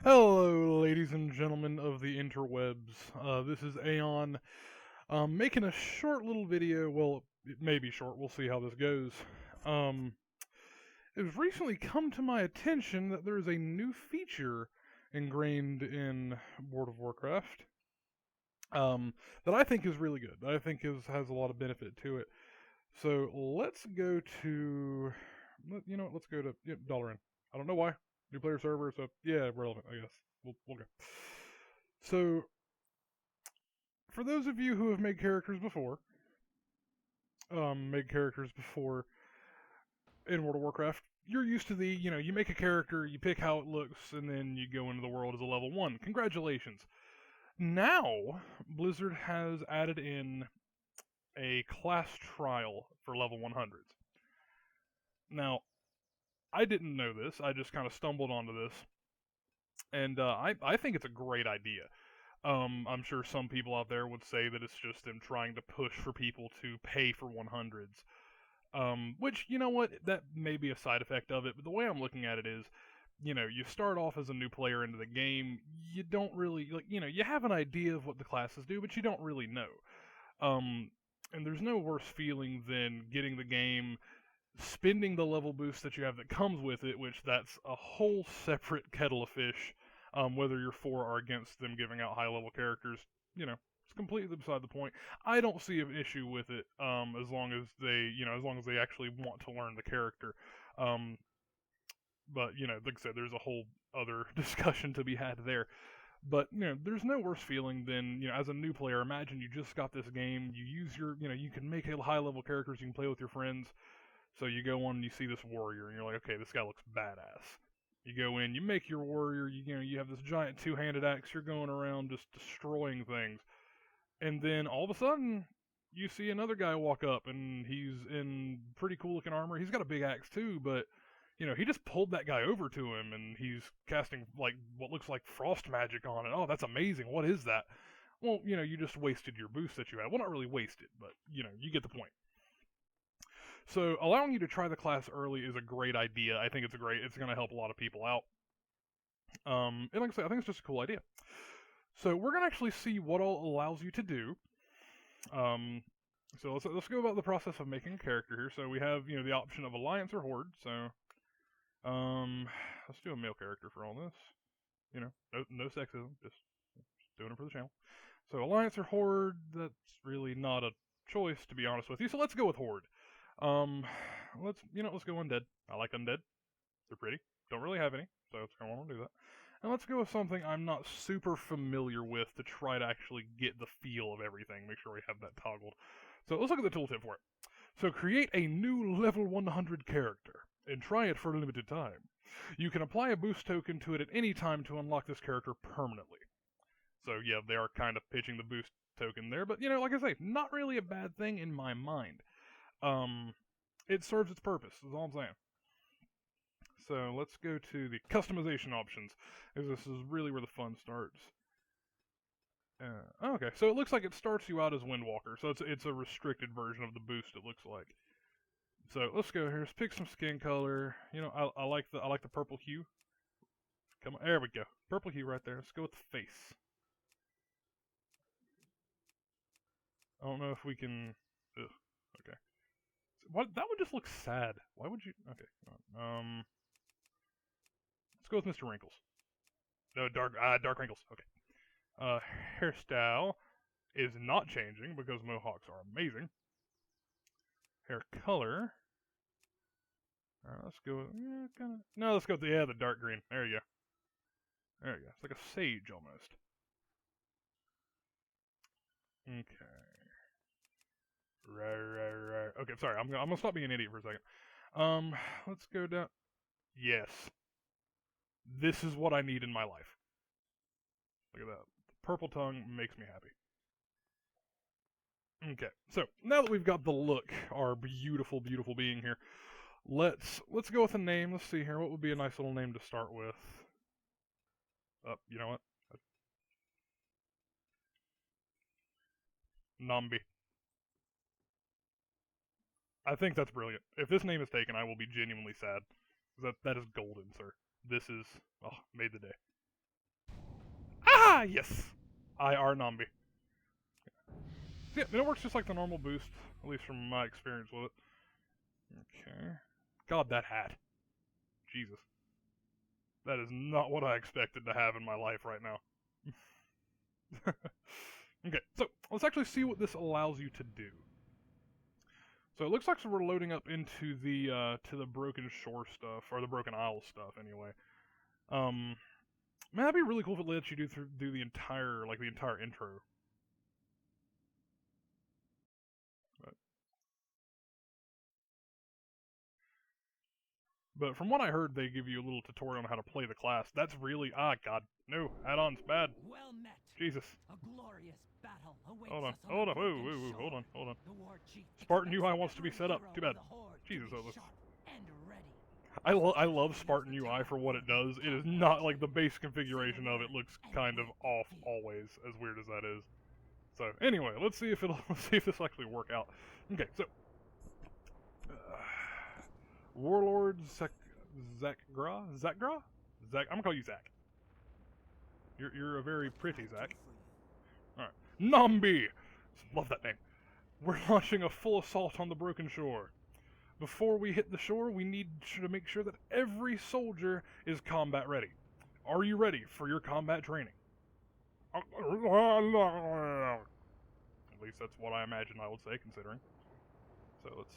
Hello, ladies and gentlemen of the interwebs. This is Aeon, making a short little video. Well, it may be short. We'll see how this goes. Um, it has recently come to my attention that there is a new feature ingrained in World of Warcraft that I think is really good. I think has a lot of benefit to it. So let's go to, let's go to dollar in. I don't know why. New player server, so yeah, relevant, I guess. We'll go. So, for those of you who have made characters before in World of Warcraft, you're used to you make a character, you pick how it looks, and then you go into the world as a level 1. Congratulations. Now, Blizzard has added in a class trial for level 100s. Now, I didn't know this, I just kind of stumbled onto this, and I think it's a great idea. I'm sure some people out there would say that it's just them trying to push for people to pay for 100s. Which, you know what, that may be a side effect of it, but the way I'm looking at it is, you start off as a new player into the game, you don't really, you have an idea of what the classes do, but you don't really know. Um, and there's no worse feeling than getting the game, spending the level boost that you have that comes with it, which that's a whole separate kettle of fish. Whether you're for or against them giving out high level characters, it's completely beside the point. I don't see an issue with it, as long as as long as they actually want to learn the character. Um, but like I said, there's a whole other discussion to be had there. But there's no worse feeling than as a new player. Imagine you just got this game, you use you can make high level characters, you can play with your friends. So you go on and you see this warrior, and you're like, okay, this guy looks badass. You go in, you make your warrior, you have this giant two-handed axe, you're going around just destroying things. And then all of a sudden, you see another guy walk up, and he's in pretty cool looking armor. He's got a big axe too, but he just pulled that guy over to him, and he's casting like what looks like frost magic on it. Oh, that's amazing! What is that? Well, you just wasted your boost that you had. Well, not really wasted, but you get the point. So allowing you to try the class early is a great idea. I think it's going to help a lot of people out. And like I said, I think it's just a cool idea. So we're going to actually see what all allows you to do. So let's go about the process of making a character here. So we have the option of alliance or horde. So let's do a male character for all this. No sexism, just doing it for the channel. So alliance or horde, that's really not a choice to be honest with you. So let's go with horde. Um, let's go undead. I like undead. They're pretty. Don't really have any, so it's gonna want to do that. And let's go with something I'm not super familiar with to try to actually get the feel of everything. Make sure we have that toggled. So let's look at the tooltip for it. So create a new level 100 character and try it for a limited time. You can apply a boost token to it at any time to unlock this character permanently. So yeah, they are kind of pitching the boost token there, but like I say, not really a bad thing in my mind. Um, it serves its purpose, is all I'm saying. So let's go to the customization options, because this is really where the fun starts. Okay, so it looks like it starts you out as Windwalker, so it's a restricted version of the boost. It looks like. So let's go here. Let's pick some skin color. I like the purple hue. Come on, there we go. Purple hue right there. Let's go with the face. I don't know if we can. Ugh, okay. What? That would just look sad. Why would you? Okay. Let's go with Mr. Wrinkles. No, dark wrinkles. Okay. Hairstyle is not changing because mohawks are amazing. Hair color. Let's go. Yeah, kind of. No, let's go with the dark green. There you go. There you go. It's like a sage almost. Okay. Right. Okay, sorry. I'm gonna stop being an idiot for a second. Let's go down. Yes, this is what I need in my life. Look at that. The purple tongue makes me happy. Okay, so now that we've got the look, our beautiful, beautiful being here, let's go with a name. Let's see here. What would be a nice little name to start with? You know what? Nambi. I think that's brilliant. If this name is taken, I will be genuinely sad. That is golden, sir. This is made the day. Yes! I are Nambi. Yeah, it works just like the normal boost, at least from my experience with it. Okay. God, that hat. Jesus. That is not what I expected to have in my life right now. Okay, so let's actually see what this allows you to do. So it looks like we're loading up into the to the Broken Shore stuff, or the Broken Isle stuff, anyway. Man, that'd be really cool if it lets you do the entire intro. But from what I heard, they give you a little tutorial on how to play the class. That's really God, no, add-ons bad. Well met. Jesus. A glorious battle awaits Hold on, us hold on, the whoa, broken hold on, shore. hold on. The war chief Spartan UI expects wants to be every set up. hero Too bad. of the horde to Jesus, be that was. sharp and ready. I love Spartan UI for what it does. It is not like the base configuration of it looks kind of off always, as weird as that is. So anyway, let's see if this will actually work out. Okay, so Warlord Zakgra? I'm gonna call you Zach. You're a very pretty Zach. All right, Nambi. Love that name. We're launching a full assault on the Broken Shore. Before we hit the shore, we need to make sure that every soldier is combat ready. Are you ready for your combat training? At least that's what I imagine I would say, considering. So let's.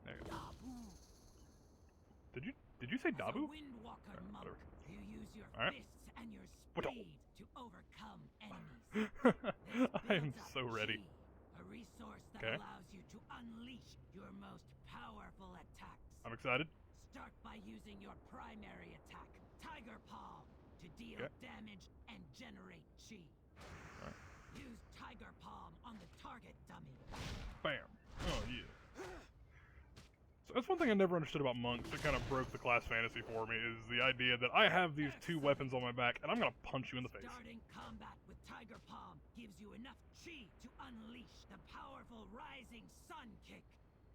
There you go. Did you say Dabu? Whatever. You use your All right. fists and your speed to overcome enemies. I'm so ready. A resource that Okay. allows you to unleash your most powerful attacks. I'm excited. Start by using your primary attack, Tiger Palm, to deal damage and generate chi. Alright. Use Tiger Palm on the target dummy. Bam. Oh yeah. So that's one thing I never understood about monks that kind of broke the class fantasy for me, is the idea that I have these two weapons on my back and I'm gonna punch you in the face. Starting combat with Tiger Palm gives you enough chi to unleash the powerful Rising Sun Kick,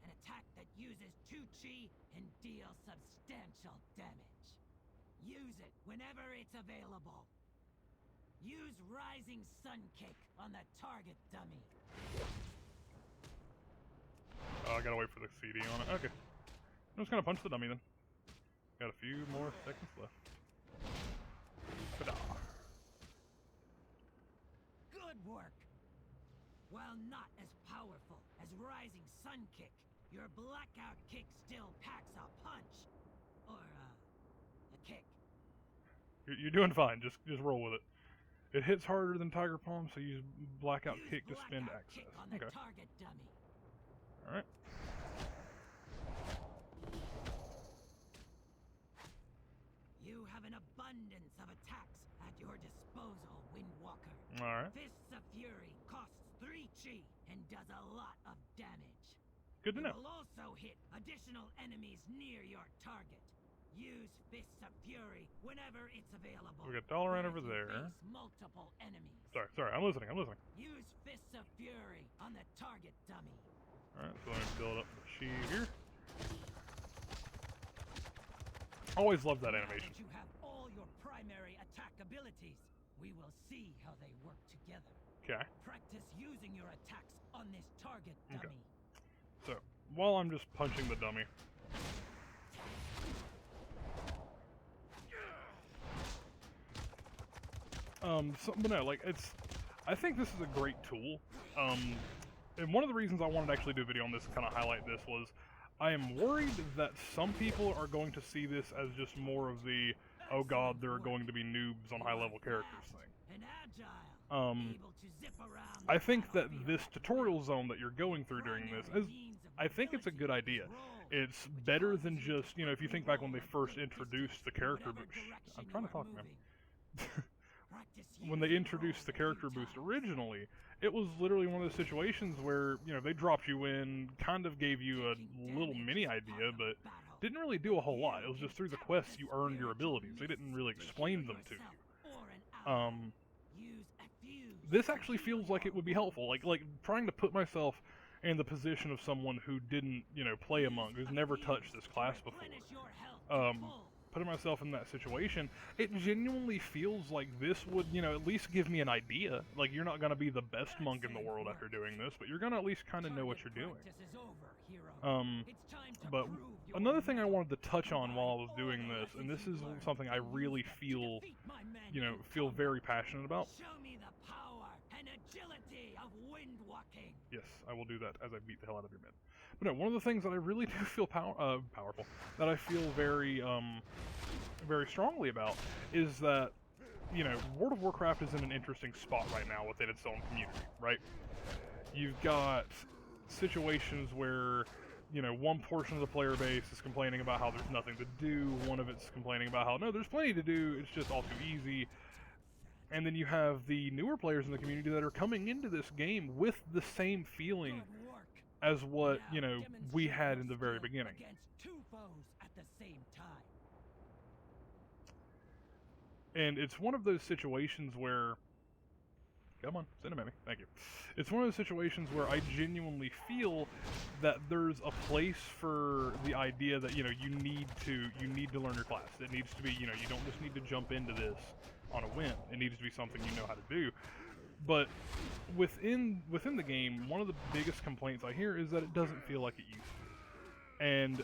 an attack that uses 2 chi and deals substantial damage. Use it whenever it's available. Use Rising Sun Kick on the target dummy. Oh, I gotta wait for the CD on it. Okay. I'm just gonna punch the dummy then. Got a few more seconds left. Ta-da. Good work! While not as powerful as Rising Sun Kick, your Blackout Kick still packs a punch. Or, a kick. You're doing fine. Just roll with it. It hits harder than Tiger Palm, so use Blackout Use Kick to spend Blackout access. Kick on the Okay. target dummy. Alright. You have an abundance of attacks at your disposal, Windwalker. Alright. Fists of Fury costs 3 chi and does a lot of damage. Good to know. It will also hit additional enemies near your target. Use Fists of Fury whenever it's available. We got Dalaran over or if you there. face multiple enemies. Sorry, I'm listening. Use Fists of Fury on the target dummy. Alright, so let me build up the chi here. Always loved that animation. Now that you have all your primary attack abilities, we will see how they work together. Okay. Practice using your attacks on this target Okay. dummy. So, while I'm just punching the dummy. But no, like, I think this is a great tool. And one of the reasons I wanted to actually do a video on this and kind of highlight this was, I am worried that some people are going to see this as just more of the, oh god, there are going to be noobs on high-level characters thing. And agile, able to zip around I the think that battlefield. this tutorial zone that you're going through during this is, I think it's a good idea. It's better than just, you know, if you think back when they first introduced the character boost. I'm trying to talk, man. When they introduced the character boost originally, it was literally one of those situations where, you know, they dropped you in, kind of gave you a little mini idea, but didn't really do a whole lot. It was just through the quests you earned your abilities. They didn't really explain them to you. This actually feels like it would be helpful. Like trying to put myself in the position of someone who didn't, you know, play a monk, who's never touched this class before. putting myself in that situation, it genuinely feels like this would, at least give me an idea. Like, you're not going to be the best monk in the world after doing this, but you're going to at least kind of know what you're doing. But another thing I wanted to touch on while I was doing this, and this is something I really feel, feel very passionate about. Show me the power and agility of wind walking. Yes, I will do that as I beat the hell out of your men. But no, one of the things that I really do feel powerful, that I feel very, very strongly about, is that, World of Warcraft is in an interesting spot right now within its own community, right? You've got situations where, one portion of the player base is complaining about how there's nothing to do, one of it's complaining about how, no, there's plenty to do, it's just all too easy. And then you have the newer players in the community that are coming into this game with the same feeling as what, we had in the very beginning. Against two foes at the same time. And it's one of those situations where... Come on, send him at me. Thank you. It's one of those situations where I genuinely feel that there's a place for the idea that, you need to learn your class. It needs to be, you don't just need to jump into this on a whim. It needs to be something you know how to do. But within the game, one of the biggest complaints I hear is that it doesn't feel like it used to. And,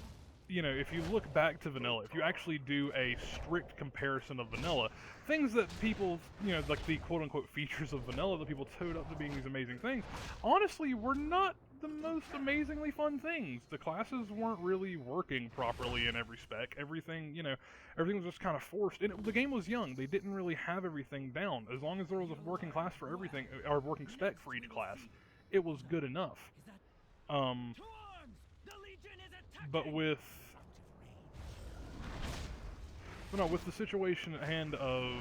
if you look back to vanilla, if you actually do a strict comparison of vanilla, things that people, like the quote-unquote features of vanilla that people toad up to being these amazing things, honestly, were not the most amazingly fun things. The classes weren't really working properly in every spec. Everything, everything was just kind of forced. And the game was young. They didn't really have everything down. As long as there was a working class for everything, or working spec for each class, it was good enough. But with the situation at hand of,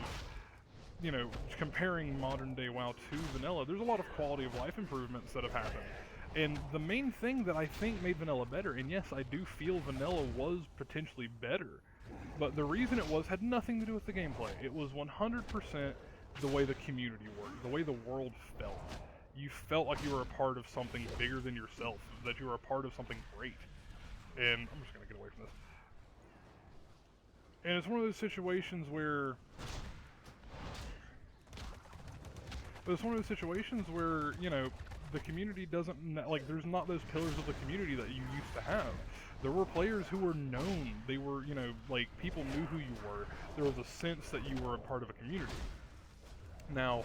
comparing modern day WoW to vanilla, there's a lot of quality of life improvements that have happened. And the main thing that I think made vanilla better, and yes, I do feel vanilla was potentially better, but the reason it had nothing to do with the gameplay. It was 100% the way the community worked, the way the world felt. You felt like you were a part of something bigger than yourself, that you were a part of something great. And I'm just going to get away from this. And it's one of those situations where... the community doesn't... Like, there's not those pillars of the community that you used to have. There were players who were known. They were, people knew who you were. There was a sense that you were a part of a community. Now,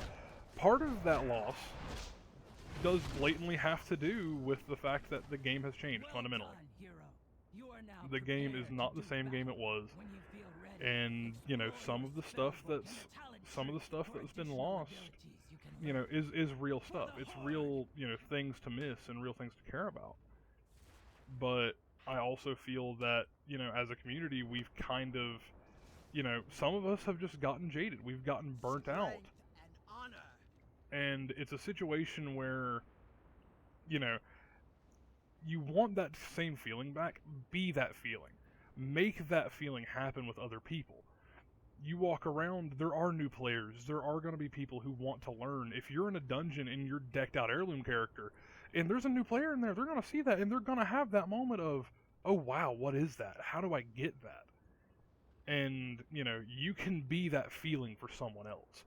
part of that loss does blatantly have to do with the fact that the game has changed fundamentally. The game is not the same game it was, and some of the stuff that's been lost, is real stuff. It's real, things to miss and real things to care about. But I also feel that, as a community, we've kind of, some of us have just gotten jaded. We've gotten burnt out. And it's a situation where, you want that same feeling back, be that feeling. Make that feeling happen with other people. You walk around, there are new players, there are going to be people who want to learn. If you're in a dungeon and you're decked out heirloom character, and there's a new player in there, they're going to see that, and they're going to have that moment of, oh wow, what is that? How do I get that? And, you can be that feeling for someone else.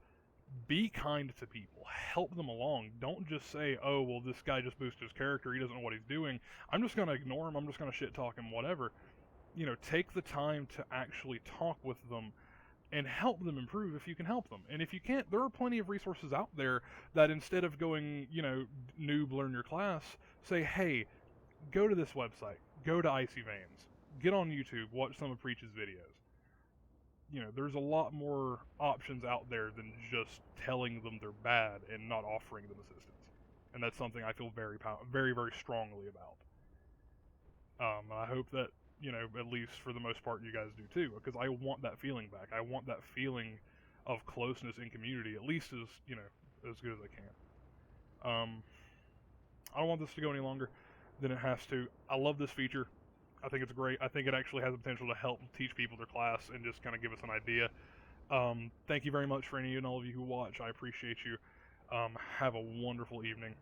Be kind to people. Help them along. Don't just say, oh, well, this guy just boosted his character. He doesn't know what he's doing. I'm just going to ignore him. I'm just going to shit talk him, whatever. Take the time to actually talk with them and help them improve if you can help them. And if you can't, there are plenty of resources out there that instead of going, noob, learn your class, say, hey, go to this website. Go to Icy Veins. Get on YouTube. Watch some of Preach's videos. There's a lot more options out there than just telling them they're bad and not offering them assistance. And that's something I feel very, very, very strongly about. I hope that, at least for the most part, you guys do too, because I want that feeling back. I want that feeling of closeness in community, at least as good as I can. I don't want this to go any longer than it has to. I love this feature. I think it's great. I think it actually has the potential to help teach people their class and just kind of give us an idea. Thank you very much for any and all of you who watch. I appreciate you. Have a wonderful evening.